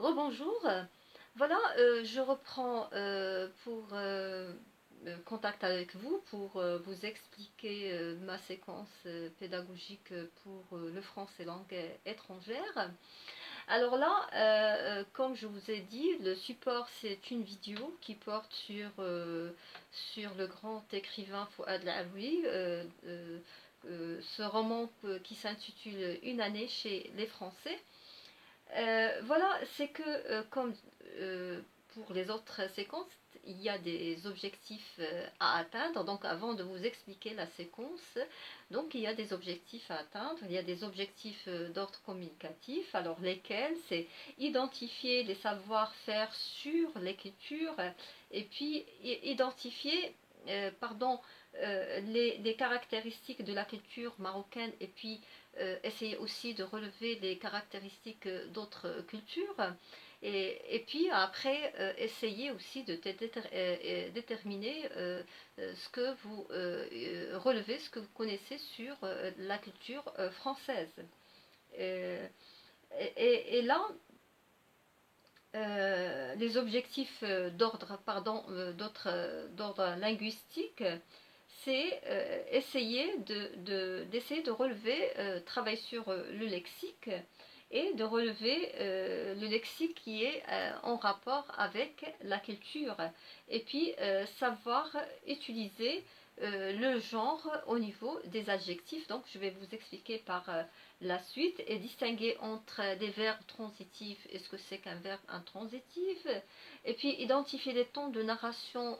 Rebonjour. Voilà, je reprends pour contact avec vous pour vous expliquer ma séquence pédagogique pour le français langue étrangère. Alors là, comme je vous ai dit, le support c'est une vidéo qui porte sur le grand écrivain Fouad Laoui, ce roman qui s'intitule Une année chez les Français. Voilà, c'est que comme euh, pour les autres séquences, il y a des objectifs à atteindre. Donc avant de vous expliquer la séquence, donc il y a des objectifs à atteindre. Il y a des objectifs d'ordre communicatif. Alors lesquels? C'est identifier les savoir-faire sur l'écriture et puis identifier, pardon, les caractéristiques de la culture marocaine et puis essayer aussi de relever les caractéristiques d'autres cultures et puis après essayer aussi de déterminer ce que vous relevez, ce que vous connaissez sur la culture française. Euh, et là, les objectifs d'ordre linguistique, c'est essayer d'essayer de relever, travailler sur le lexique et de relever le lexique qui est en rapport avec la culture. Et puis savoir utiliser le genre au niveau des adjectifs. Donc je vais vous expliquer par la suite et distinguer entre des verbes transitifs et ce que c'est qu'un verbe intransitif, et puis identifier les tons de narration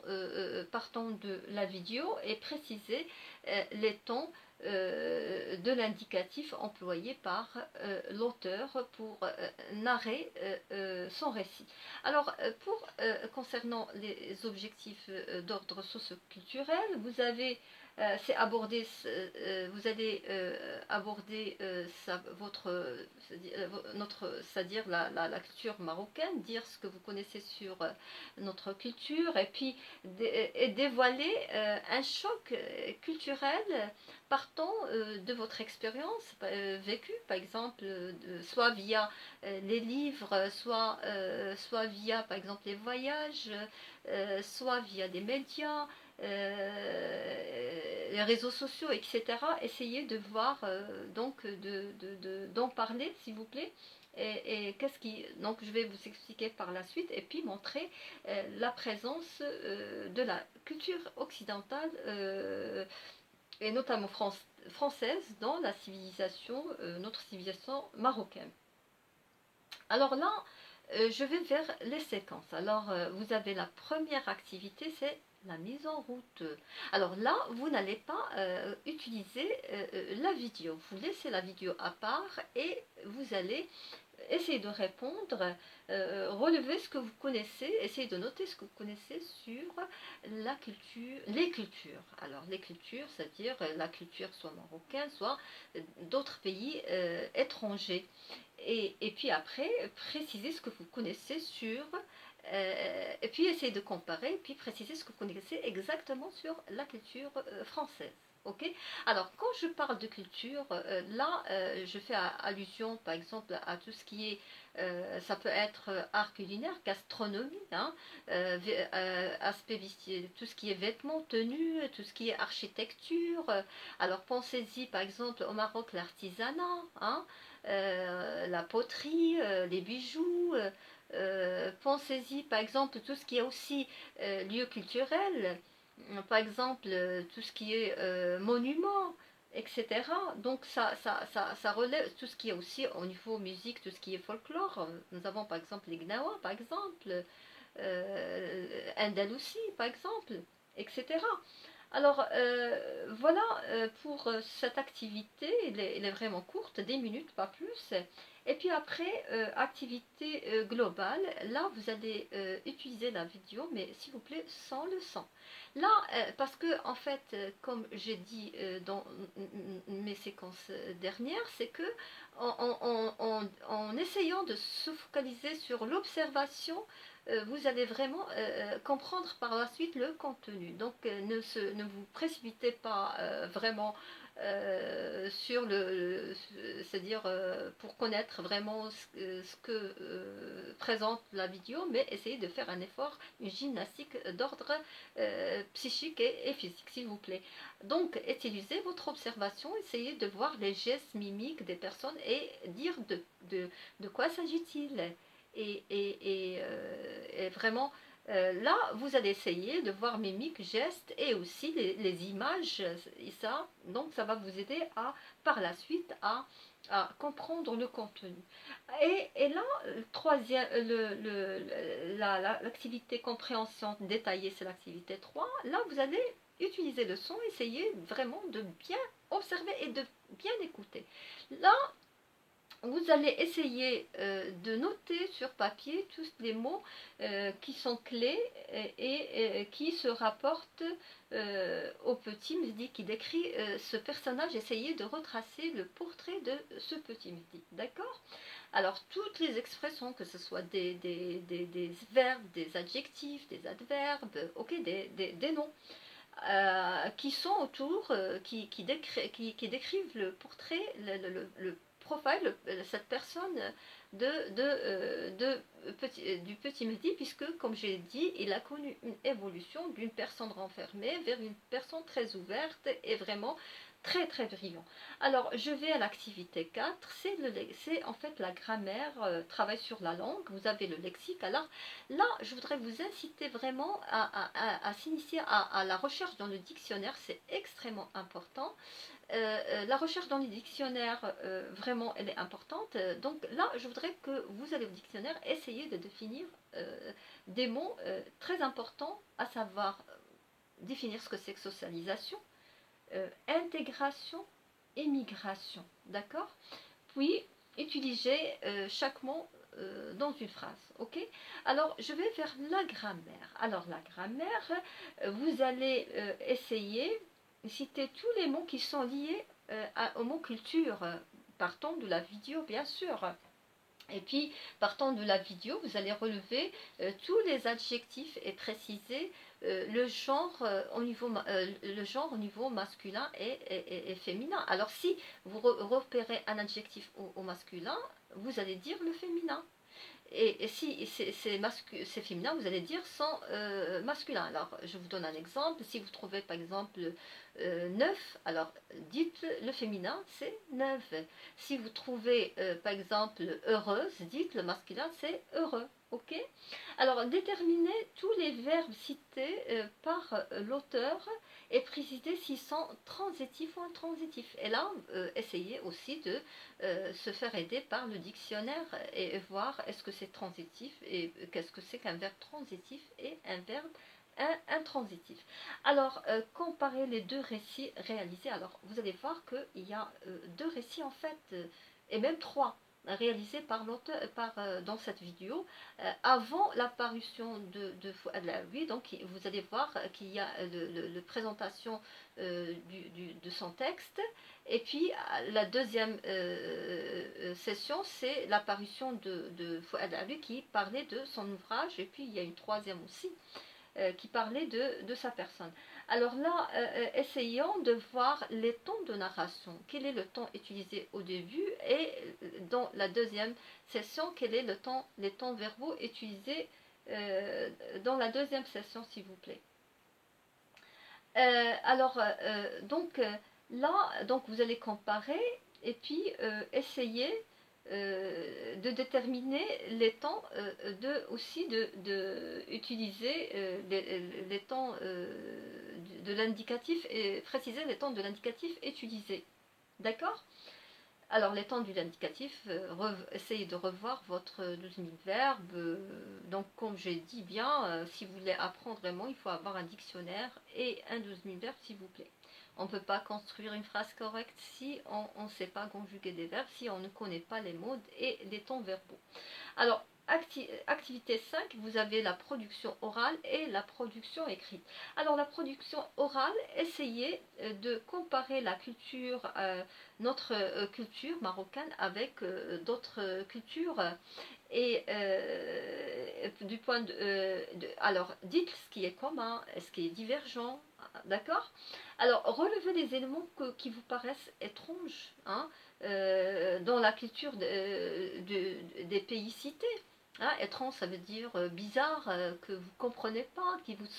partant de la vidéo et préciser les tons de l'indicatif employé par l'auteur pour narrer son récit. Alors, concernant les objectifs d'ordre socioculturel, vous allez aborder c'est-à-dire la culture marocaine, dire ce que vous connaissez sur notre culture, et puis et dévoiler un choc culturel partant de votre expérience vécue, par exemple, soit via les livres, soit via, par exemple, les voyages, soit via des médias, les réseaux sociaux, etc. Essayez de voir, donc, d'en parler, s'il vous plaît. Et qu'est-ce qui. Donc, je vais vous expliquer par la suite et puis montrer la présence de la culture occidentale et notamment française dans la civilisation, notre civilisation marocaine. Alors là, je vais vers les séquences. Alors, vous avez la première activité, c'est la mise en route. Alors là, vous n'allez pas utiliser la vidéo. Vous laissez la vidéo à part et vous allez essayer de répondre, relever ce que vous connaissez, essayer de noter ce que vous connaissez sur la culture, les cultures. Alors les cultures, c'est-à-dire la culture soit marocaine, soit d'autres pays étrangers. Et puis après, préciser ce que vous connaissez sur et puis essayer de comparer, et puis préciser ce que vous connaissez exactement sur la culture française. Ok. Alors, quand je parle de culture, là, je fais allusion, par exemple, à tout ce qui est, ça peut être art culinaire, gastronomie, hein, aspect tout ce qui est vêtements, tenues, tout ce qui est architecture. Alors, pensez-y, par exemple, au Maroc, l'artisanat, hein, la poterie, les bijoux. Pensez-y, par exemple, tout ce qui est aussi lieu culturel, par exemple, tout ce qui est monument, etc. Donc ça relève tout ce qui est aussi au niveau musique, tout ce qui est folklore. Nous avons par exemple les Gnawa, par exemple, Andalousie, par exemple, etc. Alors voilà pour cette activité, elle est vraiment courte, 10 minutes, pas plus. Et puis après, activité globale, là vous allez utiliser la vidéo, mais s'il vous plaît, sans le son. Là, parce que en fait, comme j'ai dit dans mes séquences dernières, c'est que en essayant de se focaliser sur l'observation, vous allez vraiment comprendre par la suite le contenu. Donc ne vous précipitez pas vraiment sur c'est-à-dire pour connaître vraiment ce que présente la vidéo, mais essayez de faire un effort, une gymnastique d'ordre psychique et physique, s'il vous plaît. Donc, utilisez votre observation, essayez de voir les gestes mimiques des personnes et dire de quoi s'agit-il. Et vraiment, là, vous allez essayer de voir mimiques, gestes et aussi les images. Et ça, donc, ça va vous aider par la suite à comprendre le contenu. Et là, troisième, l'activité compréhension détaillée, c'est l'activité 3. Là, vous allez utiliser le son, essayer vraiment de bien observer et de bien écouter. Là, vous allez essayer de noter sur papier tous les mots qui sont clés et qui se rapportent au petit Mehdi qui décrit ce personnage. Essayez de retracer le portrait de ce petit Mehdi, d'accord? Alors, toutes les expressions, que ce soit des verbes, des adjectifs, des adverbes, ok, des noms, qui sont autour, qui décrivent le portrait, le profile, cette personne du petit Mehdi, puisque, comme j'ai dit, il a connu une évolution d'une personne renfermée vers une personne très ouverte et vraiment très très brillant. Alors, je vais à l'activité 4, c'est en fait la grammaire, travail sur la langue, vous avez le lexique. Alors là, je voudrais vous inciter vraiment à s'initier à la recherche dans le dictionnaire, c'est extrêmement important. La recherche dans les dictionnaires, vraiment, elle est importante. Donc là, je voudrais que vous allez au dictionnaire essayer de définir des mots très importants, à savoir définir ce que c'est que socialisation, intégration et migration, d'accord? Puis, utiliser chaque mot dans une phrase, ok? Alors, je vais vers la grammaire. Alors, la grammaire, vous allez essayer de citer tous les mots qui sont liés au mot culture, partant de la vidéo, bien sûr. Et puis, partant de la vidéo, vous allez relever tous les adjectifs et préciser le genre au niveau masculin et féminin. Alors, si vous repérez un adjectif au masculin, vous allez dire le féminin. Et si c'est féminin, vous allez dire sans masculin. Alors, je vous donne un exemple. Si vous trouvez par exemple neuf, alors dites le féminin, c'est neuf. Si vous trouvez par exemple heureuse, dites le masculin, c'est heureux. Ok? Alors, déterminez tous les verbes cités par l'auteur et précisez s'ils sont transitifs ou intransitifs. Et là, essayez aussi de se faire aider par le dictionnaire et voir est-ce que c'est transitif et qu'est-ce que c'est qu'un verbe transitif et un verbe intransitif. Alors, comparez les deux récits réalisés. Alors, vous allez voir qu'il y a deux récits en fait, et même trois réalisés par l'auteur dans cette vidéo avant l'apparition de Fouad Laoui. Donc vous allez voir qu'il y a le présentation de son texte et puis la deuxième session c'est l'apparition de Fouad Laoui qui parlait de son ouvrage et puis il y a une troisième aussi qui parlait de sa personne. Alors là, essayons de voir les tons de narration. Quel est le ton utilisé au début et dans la deuxième session, quel est les tons verbaux utilisés dans la deuxième session, s'il vous plaît. Donc vous allez comparer et puis essayer de déterminer les temps aussi de utiliser les temps de l'indicatif et préciser les temps de l'indicatif utilisé. D'accord? Alors les temps de l'indicatif, essayez de revoir votre 12 000 verbes. Donc comme j'ai dit bien, si vous voulez apprendre vraiment, il faut avoir un dictionnaire et un 12 000 verbes s'il vous plaît. On ne peut pas construire une phrase correcte si on ne sait pas conjuguer des verbes, si on ne connaît pas les mots et les temps verbaux. Alors, activité 5, vous avez la production orale et la production écrite. Alors, la production orale, essayez de comparer la culture, notre culture marocaine avec d'autres cultures. Et du point alors, dites ce qui est commun, ce qui est divergent, d'accord? Alors, relevez les éléments qui vous paraissent étranges dans la culture des pays cités. Ah, étrange, ça veut dire bizarre, que vous comprenez pas, qui vous semble